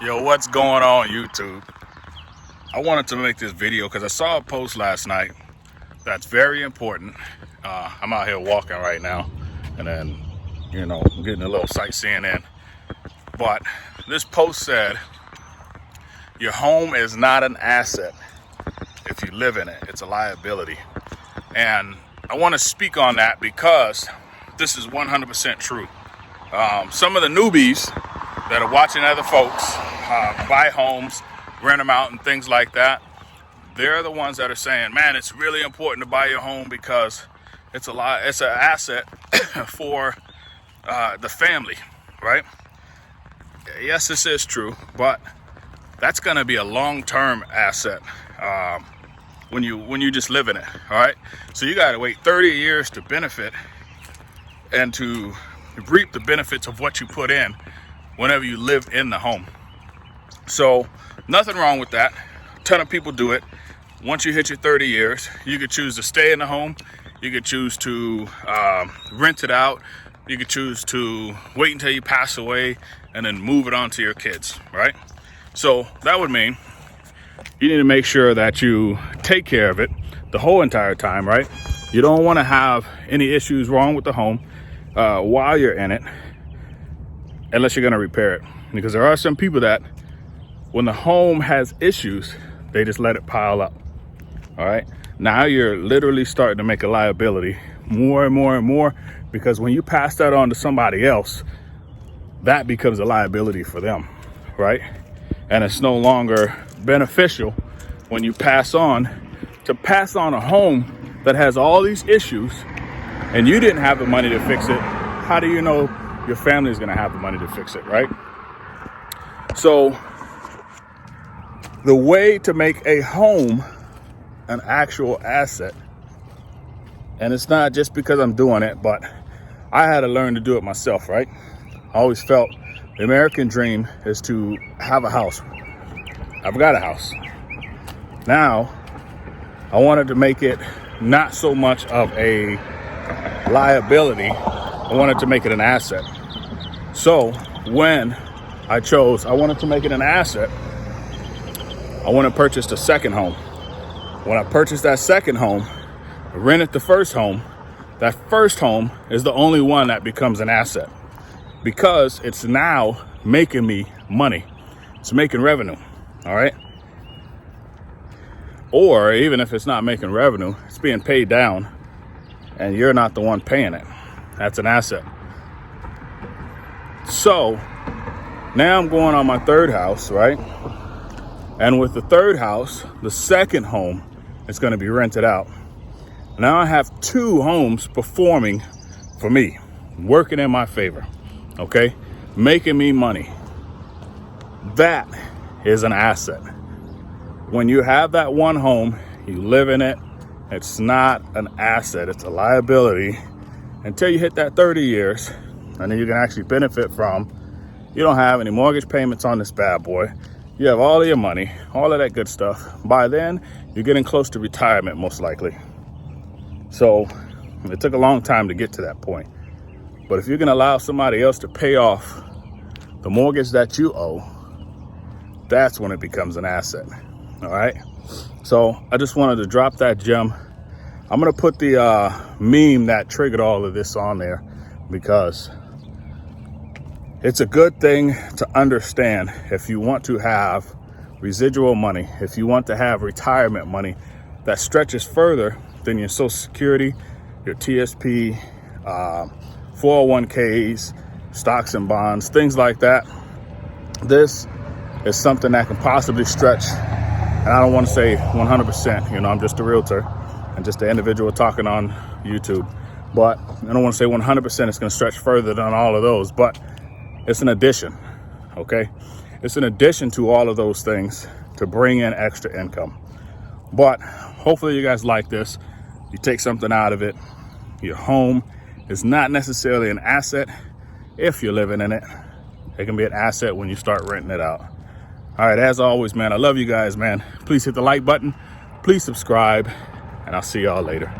Yo, what's going on, YouTube? I wanted to make this video because I saw a post last night that's very important. I'm out here walking right now, and then, getting a little sightseeing in. But this post said, your home is not an asset if you live in it. It's a liability. And I want to speak on that because this is 100% true. Some of the newbies that are watching other folks buy homes, rent them out and things like that, they're the ones that are saying, man, it's really important to buy your home because it's an asset for the family, right? Yes, this is true, but that's going to be a long-term asset when you just live in it, all right? So you got to wait 30 years to benefit and to reap the benefits of what you put in whenever you live in the home. So nothing wrong with that. A ton of people do it. Once you hit your 30 years, you could choose to stay in the home. You could choose to rent it out. You could choose to wait until you pass away and then move it on to your kids, right? So that would mean you need to make sure that you take care of it the whole entire time, right? You don't want to have any issues wrong with the home while you're in it, unless you're going to repair it. Because there are some people that when the home has issues, they just let it pile up. All right. Now you're literally starting to make a liability more and more and more, because when you pass that on to somebody else, that becomes a liability for them. Right. And it's no longer beneficial when you pass on a home that has all these issues and you didn't have the money to fix it. How do you know your family is going to have the money to fix it, right? So the way to make a home an actual asset, and it's not just because I'm doing it, but I had to learn to do it myself, right? I always felt the American dream is to have a house. I've got a house. Now, I wanted to make it not so much of a liability. I wanted to make it an asset. So when I wanted to make it an asset, I went and purchased a second home. When I purchased that second home, I rented the first home. That first home is the only one that becomes an asset because it's now making me money. It's making revenue, all right? Or even if it's not making revenue, it's being paid down and you're not the one paying it. That's an asset. So now I'm going on my third house, right? And with the third house, the second home is going to be rented out. Now I have two homes performing for me, working in my favor, okay? Making me money. That is an asset. When you have that one home, you live in it, it's not an asset, it's a liability until you hit that 30 years, and then you can actually benefit from, you don't have any mortgage payments on this bad boy. You have all of your money, all of that good stuff. By then, you're getting close to retirement, most likely. So it took a long time to get to that point. But if you can allow somebody else to pay off the mortgage that you owe, that's when it becomes an asset. All right. So I just wanted to drop that gem. I'm going to put the meme that triggered all of this on there because it's a good thing to understand if you want to have residual money, if you want to have retirement money that stretches further than your Social Security, your TSP, 401ks, stocks and bonds, things like that. This is something that can possibly stretch. And I don't want to say 100%, I'm just a realtor and just an individual talking on YouTube. But I don't want to say 100% it's going to stretch further than all of those, but it's an addition, okay? It's an addition to all of those things to bring in extra income. But hopefully you guys like this. You take something out of it. Your home is not necessarily an asset if you're living in it. It can be an asset when you start renting it out. All right, as always, man, I love you guys, man. Please hit the like button. Please subscribe, and I'll see y'all later.